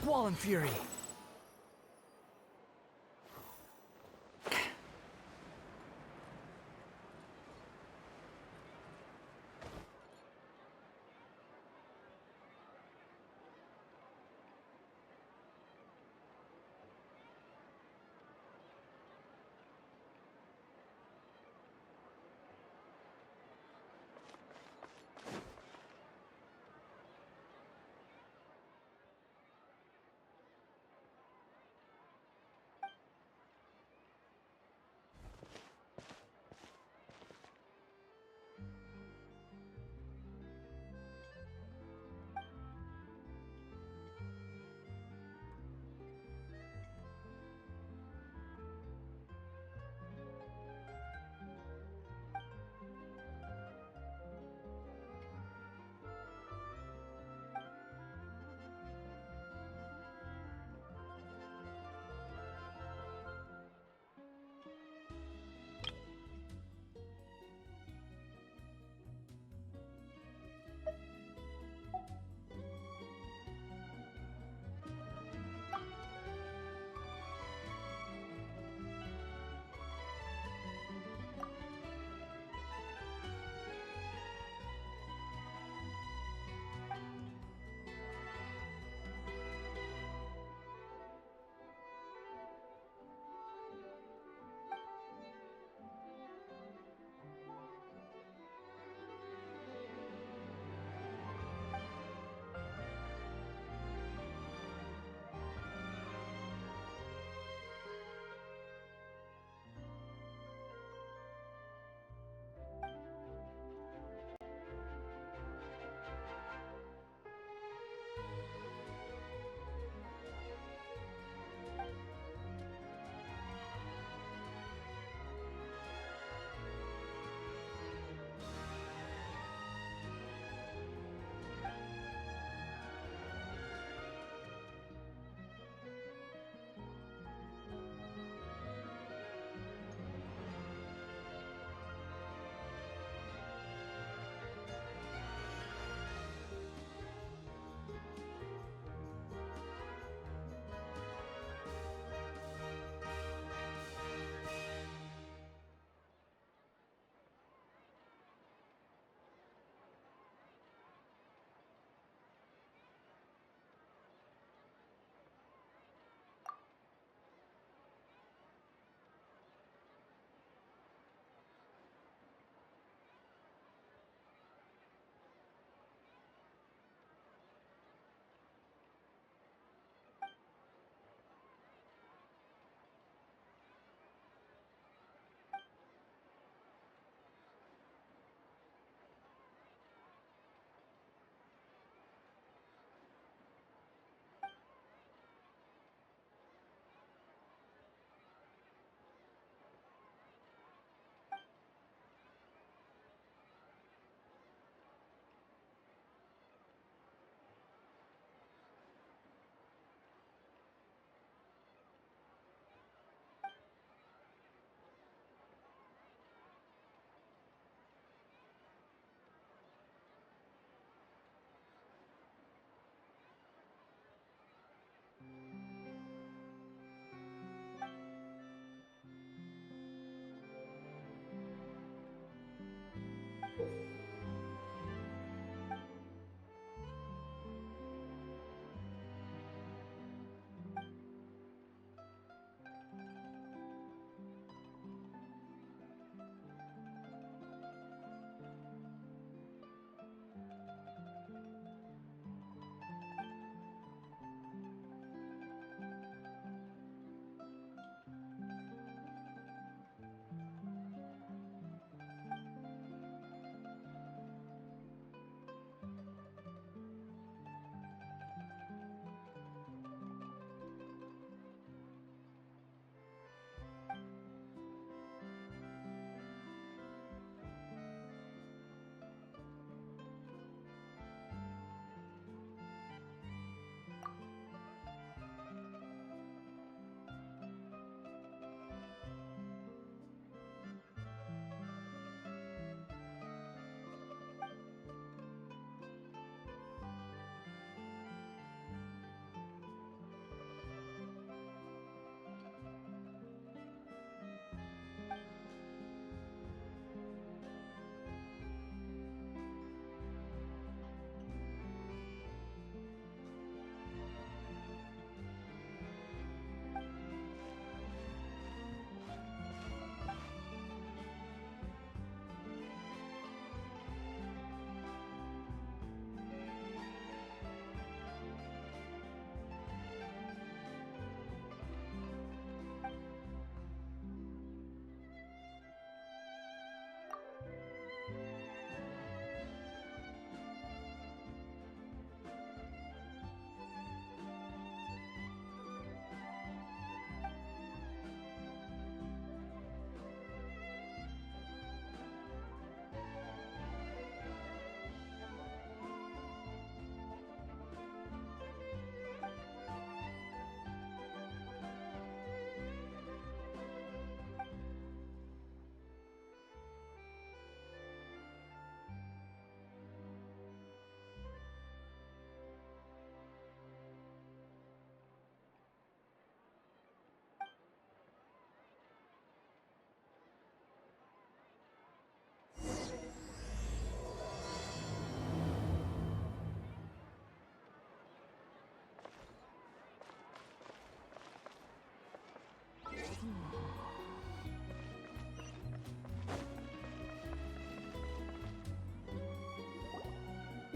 Squall and Fury.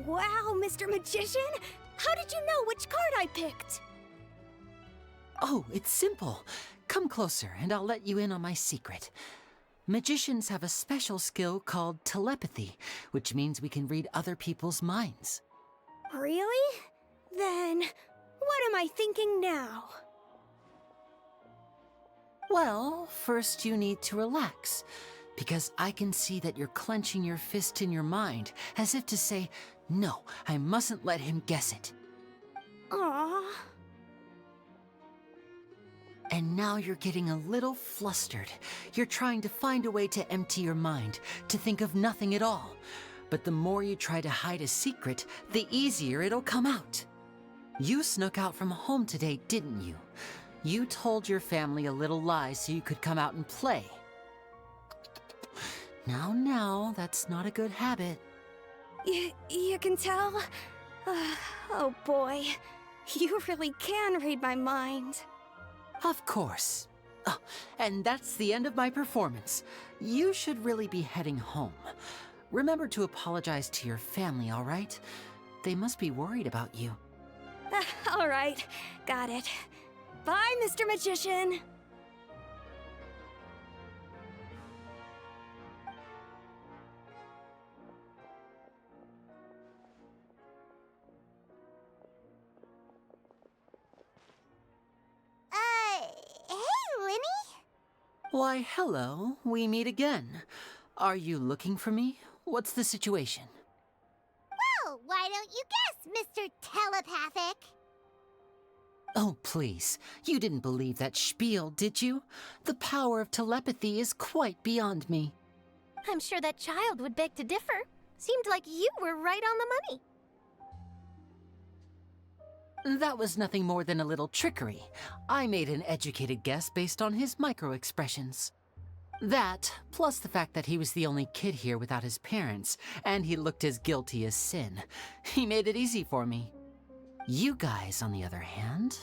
Wow, Mr. Magician! How did you know which card I picked? Oh, it's simple. Come closer and I'll let you in on my secret. Magicians have a special skill called telepathy, which means we can read other people's minds. Really? Then, what am I thinking now? Well, first you need to relax, because I can see that you're clenching your fist in your mind, as if to say, no, I mustn't let him guess it. Aww. And now you're getting a little flustered. You're trying to find a way to empty your mind, to think of nothing at all. But the more you try to hide a secret, the easier it'll come out. You snuck out from home today, didn't you? You told your family a little lie so you could come out and play. Now, that's not a good habit. You can tell? Oh boy, you really can read my mind. Of course. Oh, and that's the end of my performance. You should really be heading home. Remember to apologize to your family, all right? They must be worried about you. All right, got it. Bye, Mr. Magician. Hey, Lenny? Why, hello. We meet again. Are you looking for me? What's the situation? Well, why don't you guess, Mr. Telepathic? Oh, please. You didn't believe that spiel, did you? The power of telepathy is quite beyond me. I'm sure that child would beg to differ. Seemed like you were right on the money. That was nothing more than a little trickery. I made an educated guess based on his micro-expressions. That, plus the fact that he was the only kid here without his parents, and he looked as guilty as sin. He made it easy for me. You guys, on the other hand,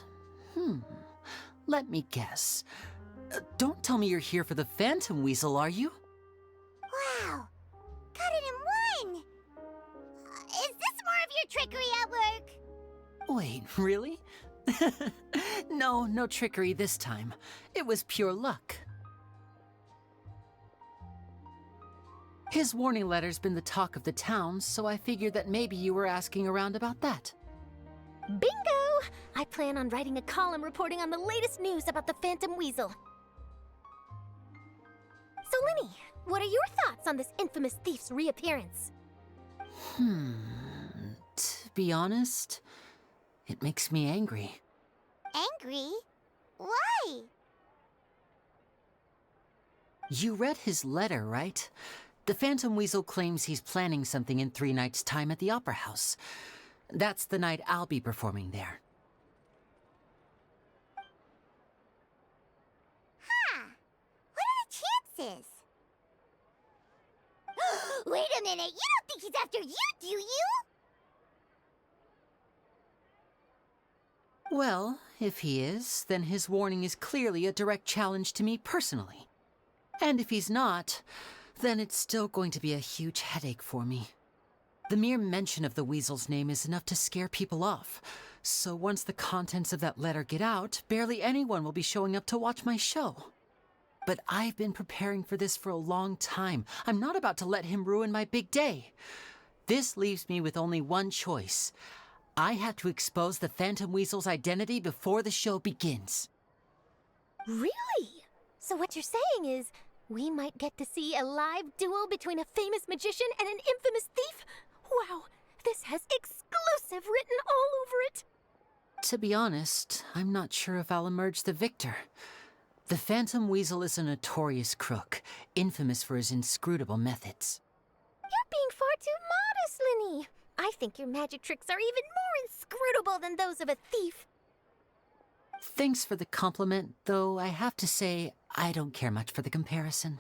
let me guess. Don't tell me you're here for the Phantom Weasel, are you? Wow, got it in one! Is this more of your trickery at work? Wait, really? No trickery this time. It was pure luck. His warning letter's been the talk of the town, so I figured that maybe you were asking around about that. Bingo! I plan on writing a column reporting on the latest news about the Phantom Weasel. So, Lenny, what are your thoughts on this infamous thief's reappearance? To be honest, it makes me angry. Angry? Why? You read his letter, right? The Phantom Weasel claims he's planning something in 3 nights' time at the Opera House. That's the night I'll be performing there. Huh. What are the chances? Wait a minute, you don't think he's after you, do you? Well, if he is, then his warning is clearly a direct challenge to me personally. And if he's not, then it's still going to be a huge headache for me. The mere mention of the Weasel's name is enough to scare people off. So once the contents of that letter get out, barely anyone will be showing up to watch my show. But I've been preparing for this for a long time. I'm not about to let him ruin my big day. This leaves me with only one choice. I have to expose the Phantom Weasel's identity before the show begins. Really? So what you're saying is, we might get to see a live duel between a famous magician and an infamous thief? Wow, this has exclusive written all over it! To be honest, I'm not sure if I'll emerge the victor. The Phantom Weasel is a notorious crook, infamous for his inscrutable methods. You're being far too modest, Lenny. I think your magic tricks are even more inscrutable than those of a thief. Thanks for the compliment, though I have to say I don't care much for the comparison.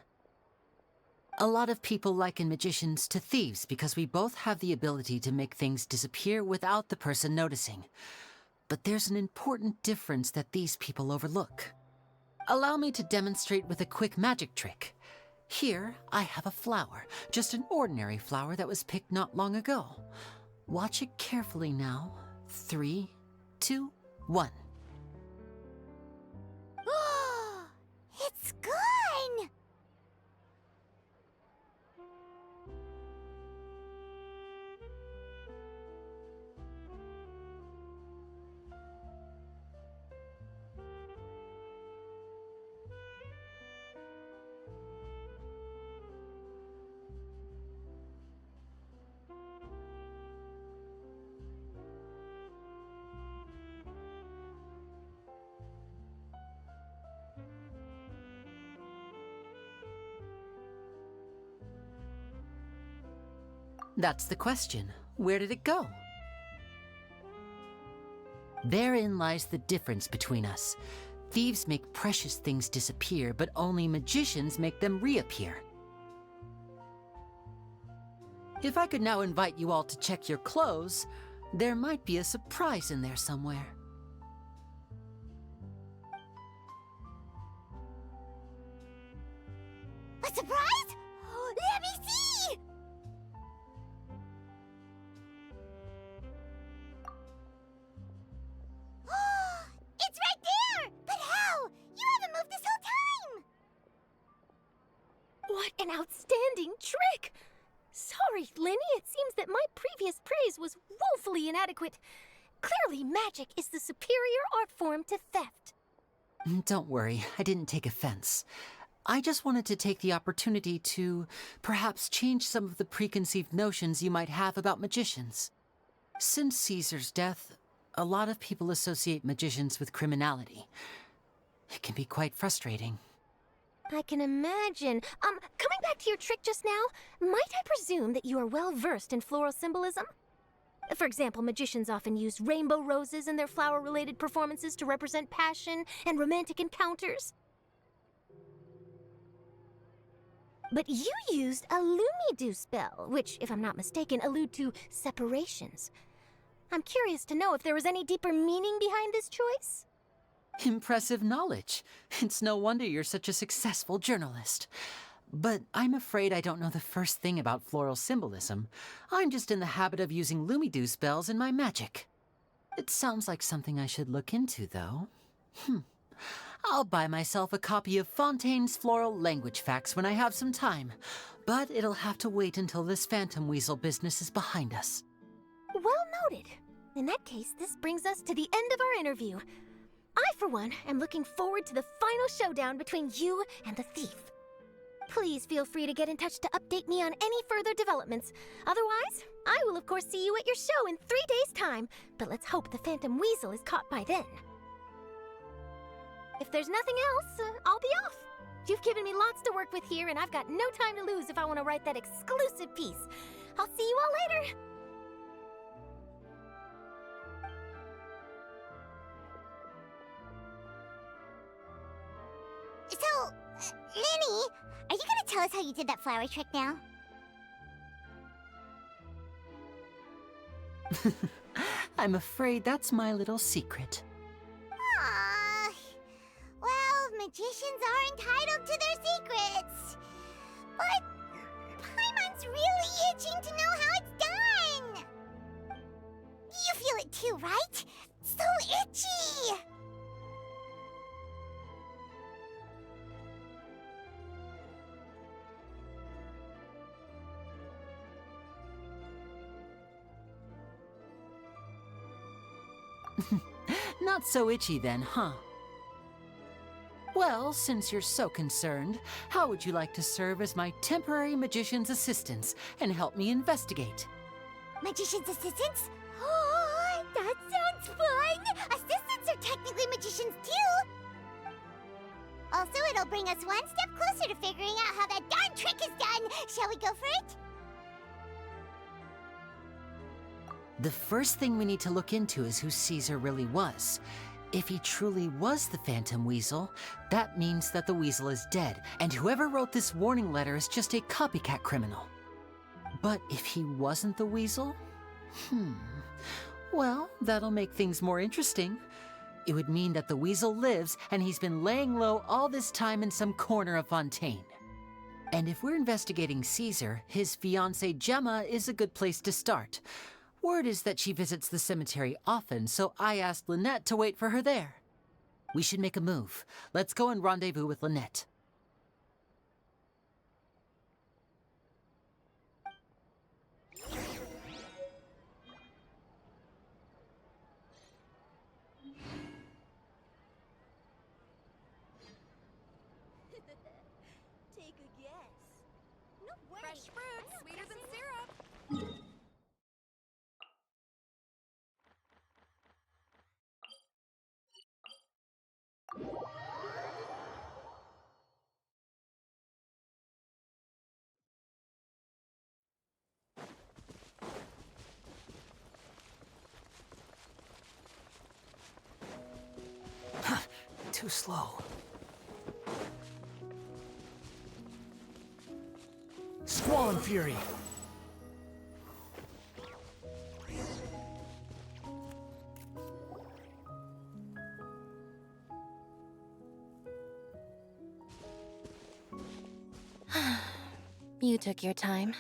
A lot of people liken magicians to thieves because we both have the ability to make things disappear without the person noticing. But there's an important difference that these people overlook. Allow me to demonstrate with a quick magic trick. Here, I have a flower, just an ordinary flower that was picked not long ago. Watch it carefully now. 3, 2, 1. It's gone! That's the question. Where did it go? Therein lies the difference between us. Thieves make precious things disappear, but only magicians make them reappear. If I could now invite you all to check your clothes, there might be a surprise in there somewhere. A surprise? Let me see! It's right there! But how? You haven't moved this whole time! What an outstanding trick! Sorry, Lenny, it seems that my previous praise was woefully inadequate. Clearly, magic is the superior art form to theft. Don't worry, I didn't take offense. I just wanted to take the opportunity to perhaps change some of the preconceived notions you might have about magicians. Since Caesar's death, a lot of people associate magicians with criminality. It can be quite frustrating. I can imagine. Coming back to your trick just now, might I presume that you are well versed in floral symbolism? For example, magicians often use rainbow roses in their flower-related performances to represent passion and romantic encounters. But you used a Lumidu spell, which, if I'm not mistaken, allude to separations. I'm curious to know if there was any deeper meaning behind this choice? Impressive knowledge. It's no wonder you're such a successful journalist. But I'm afraid I don't know the first thing about floral symbolism. I'm just in the habit of using Lumidu spells in my magic. It sounds like something I should look into, though. I'll buy myself a copy of Fontaine's Floral Language Facts when I have some time. But it'll have to wait until this phantom weasel business is behind us. Well noted. In that case, this brings us to the end of our interview. I, for one, am looking forward to the final showdown between you and the thief. Please feel free to get in touch to update me on any further developments. Otherwise, I will of course see you at your show in 3 days' time, but let's hope the Phantom Weasel is caught by then. If there's nothing else, I'll be off. You've given me lots to work with here, and I've got no time to lose if I want to write that exclusive piece. I'll see you all later. So, Lenny, are you gonna tell us how you did that flower trick now? I'm afraid that's my little secret. Aww. Well, magicians are entitled to their secrets. But Paimon's really itching to know how it's done. You feel it too, right? So itchy. Not so itchy then, huh? Well, since you're so concerned, how would you like to serve as my temporary magician's assistants and help me investigate? Magician's assistants? Oh, that sounds fun! Assistants are technically magicians too! Also, it'll bring us one step closer to figuring out how that darn trick is done! Shall we go for it? The first thing we need to look into is who Caesar really was. If he truly was the Phantom Weasel, that means that the weasel is dead, and whoever wrote this warning letter is just a copycat criminal. But if he wasn't the weasel? Well, that'll make things more interesting. It would mean that the weasel lives, and he's been laying low all this time in some corner of Fontaine. And if we're investigating Caesar, his fiancée Gemma is a good place to start. Word is that she visits the cemetery often, so I asked Lynette to wait for her there. We should make a move. Let's go and rendezvous with Lynette. Take a guess. No way. Fresh fruit, sweeter than syrup. Too slow. Squall and Fury. You took your time.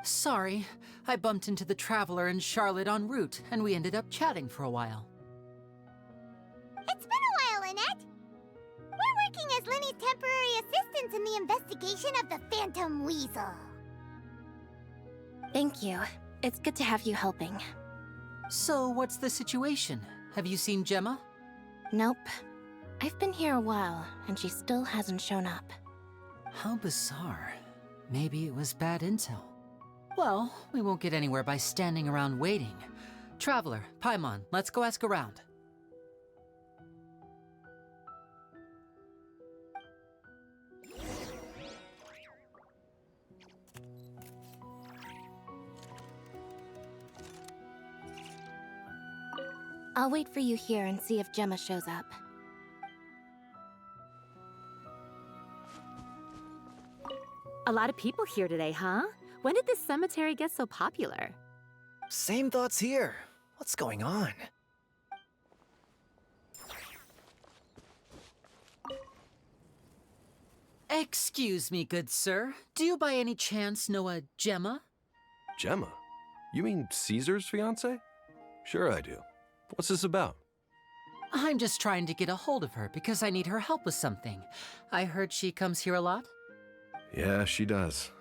Sorry, I bumped into the Traveler and Charlotte en route, and we ended up chatting for a while. It's been a while, Lynette. We're working as Lenny's temporary assistants in the investigation of the Phantom Weasel. Thank you. It's good to have you helping. So, what's the situation? Have you seen Gemma? Nope. I've been here a while, and she still hasn't shown up. How bizarre. Maybe it was bad intel. Well, we won't get anywhere by standing around waiting. Traveler, Paimon, let's go ask around. I'll wait for you here and see if Gemma shows up. A lot of people here today, huh? When did this cemetery get so popular? Same thoughts here. What's going on? Excuse me, good sir. Do you by any chance know a Gemma? Gemma? You mean Caesar's fiancée? Sure I do. What's this about? I'm just trying to get a hold of her because I need her help with something. I heard she comes here a lot. Yeah, she does.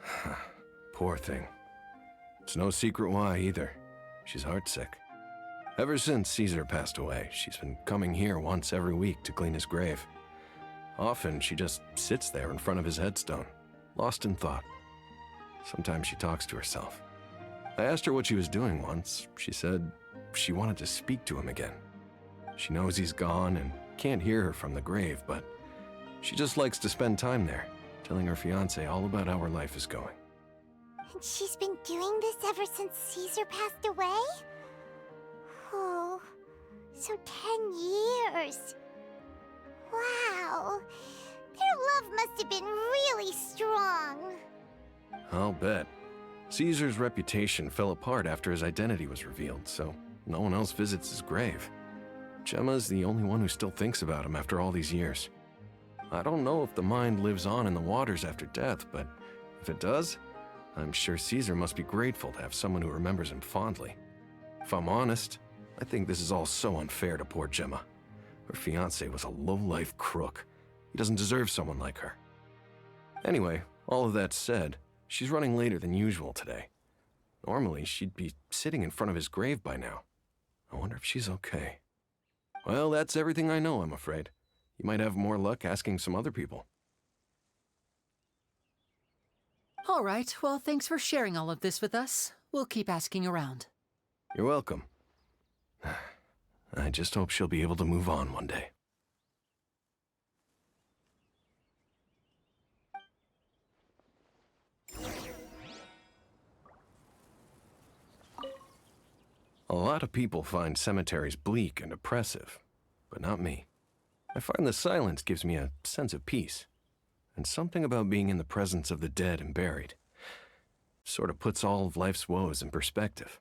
Poor thing. It's no secret why either. She's heartsick. Ever since Caesar passed away, she's been coming here once every week to clean his grave. Often she just sits there in front of his headstone, lost in thought. Sometimes she talks to herself. I asked her what she was doing once. She said she wanted to speak to him again. She knows he's gone and can't hear her from the grave, but she just likes to spend time there, telling her fiancé all about how her life is going. And she's been doing this ever since Caesar passed away? Oh, so 10 years. Wow, their love must have been really strong. I'll bet. Caesar's reputation fell apart after his identity was revealed, so no one else visits his grave. Gemma's the only one who still thinks about him after all these years. I don't know if the mind lives on in the waters after death, but if it does, I'm sure Caesar must be grateful to have someone who remembers him fondly. If I'm honest, I think this is all so unfair to poor Gemma. Her fiancé was a low-life crook. He doesn't deserve someone like her. Anyway, all of that said, she's running later than usual today. Normally, she'd be sitting in front of his grave by now. I wonder if she's okay. Well, that's everything I know, I'm afraid. You might have more luck asking some other people. All right, well, thanks for sharing all of this with us. We'll keep asking around. You're welcome. I just hope she'll be able to move on one day. A lot of people find cemeteries bleak and oppressive, but not me. I find the silence gives me a sense of peace, and something about being in the presence of the dead and buried sort of puts all of life's woes in perspective.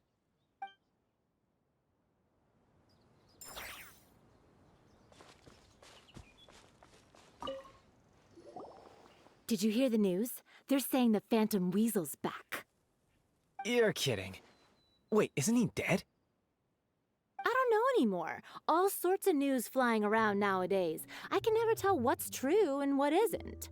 Did you hear the news? They're saying the Phantom Weasel's back. You're kidding. Wait, isn't he dead? I don't know anymore. All sorts of news flying around nowadays. I can never tell what's true and what isn't.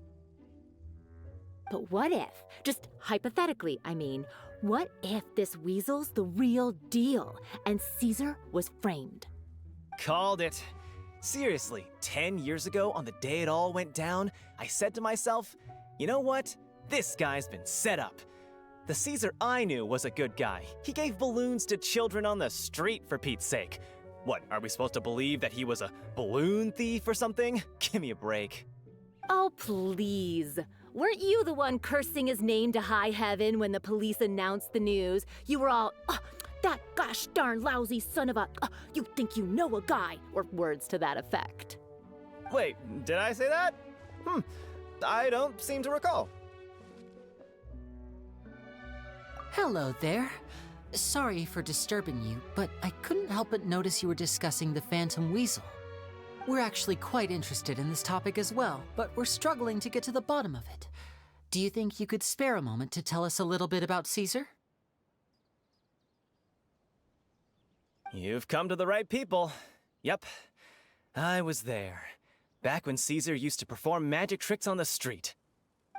But what if, just hypothetically, I mean, what if this weasel's the real deal and Caesar was framed? Called it. Seriously, 10 years ago, on the day it all went down, I said to myself, you know what? This guy's been set up. The Caesar I knew was a good guy. He gave balloons to children on the street, for Pete's sake. What, are we supposed to believe that he was a balloon thief or something? Give me a break. Oh, please. Weren't you the one cursing his name to high heaven when the police announced the news? You were all, that gosh darn lousy son of a, you think you know a guy, or words to that effect. Wait, did I say that? I don't seem to recall. Hello there. Sorry for disturbing you, but I couldn't help but notice you were discussing the Phantom Weasel. We're actually quite interested in this topic as well, but we're struggling to get to the bottom of it. Do you think you could spare a moment to tell us a little bit about Caesar? You've come to the right people. Yep, I was there. Back when Caesar used to perform magic tricks on the street.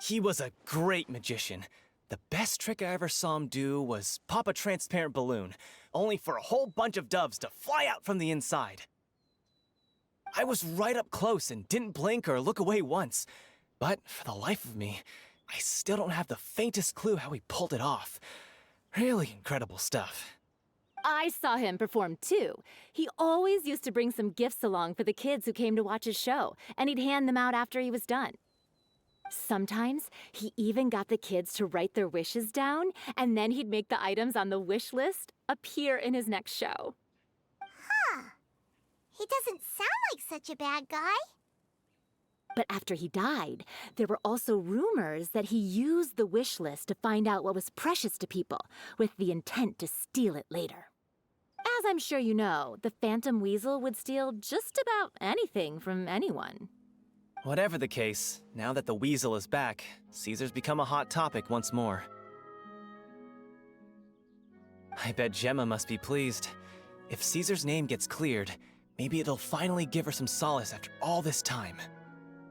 He was a great magician. The best trick I ever saw him do was pop a transparent balloon, only for a whole bunch of doves to fly out from the inside. I was right up close and didn't blink or look away once. But for the life of me, I still don't have the faintest clue how he pulled it off. Really incredible stuff. I saw him perform too. He always used to bring some gifts along for the kids who came to watch his show, and he'd hand them out after he was done. Sometimes he even got the kids to write their wishes down, and then he'd make the items on the wish list appear in his next show. Huh. He doesn't sound like such a bad guy. But after he died, there were also rumors that he used the wish list to find out what was precious to people, with the intent to steal it later. As I'm sure you know, the Phantom Weasel would steal just about anything from anyone. Whatever the case, now that the weasel is back, Caesar's become a hot topic once more. I bet Gemma must be pleased. If Caesar's name gets cleared, maybe it'll finally give her some solace after all this time.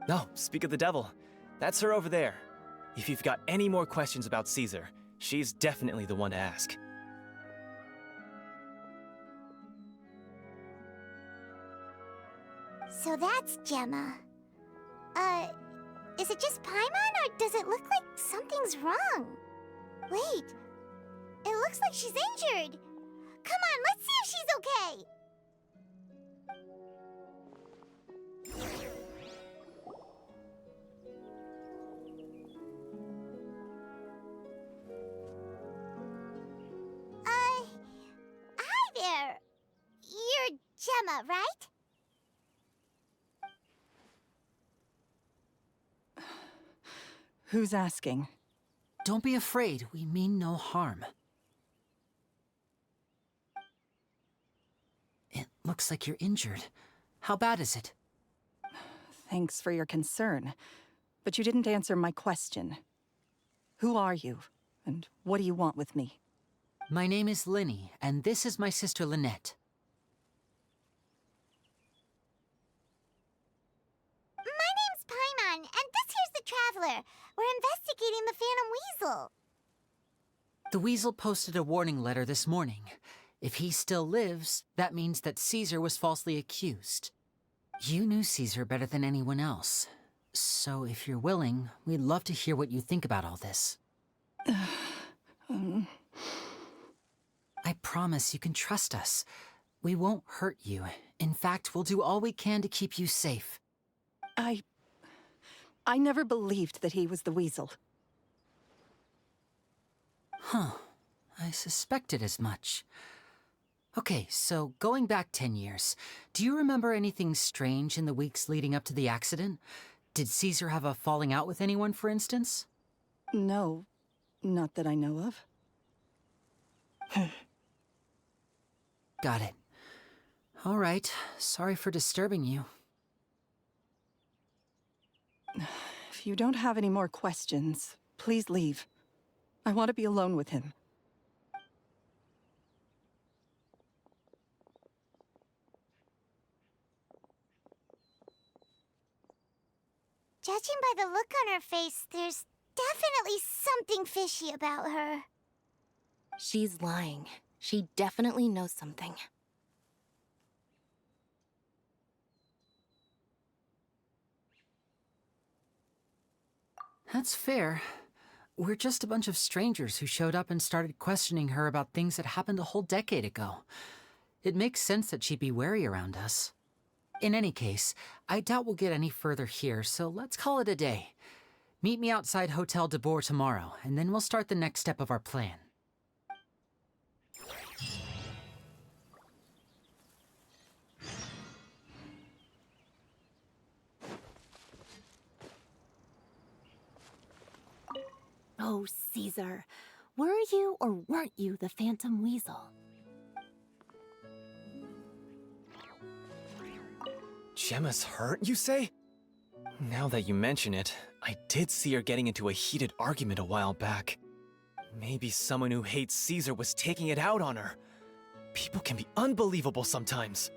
No, speak of the devil. That's her over there. If you've got any more questions about Caesar, she's definitely the one to ask. So that's Gemma. Is it just Paimon, or does it look like something's wrong? Wait, it looks like she's injured. Come on, let's see if she's okay. Hi there. You're Gemma, right? Who's asking? Don't be afraid, we mean no harm. It looks like you're injured. How bad is it? Thanks for your concern, but you didn't answer my question. Who are you, and what do you want with me? My name is Linny, and this is my sister Lynette. My name's Paimon, and this here's the Traveler. We're investigating the Phantom Weasel. The Weasel posted a warning letter this morning. If he still lives, that means that Caesar was falsely accused. You knew Caesar better than anyone else. So if you're willing, we'd love to hear what you think about all this. I promise you can trust us. We won't hurt you. In fact, we'll do all we can to keep you safe. I never believed that he was the Weasel. Huh. I suspected as much. Okay, so going back 10 years, do you remember anything strange in the weeks leading up to the accident? Did Caesar have a falling out with anyone, for instance? No, not that I know of. Got it. All right, sorry for disturbing you. If you don't have any more questions, please leave. I want to be alone with him. judging by the look on her face, there's definitely something fishy about her. She's lying. She definitely knows something. That's fair. We're just a bunch of strangers who showed up and started questioning her about things that happened a whole decade ago. It makes sense that she'd be wary around us. In any case, I doubt we'll get any further here, so let's call it a day. Meet me outside Hotel de Boer tomorrow, and then we'll start the next step of our plan. Oh, Caesar. Were you or weren't you the Phantom Weasel? Gemma's hurt, you say? Now that you mention it, I did see her getting into a heated argument a while back. Maybe someone who hates Caesar was taking it out on her. People can be unbelievable sometimes.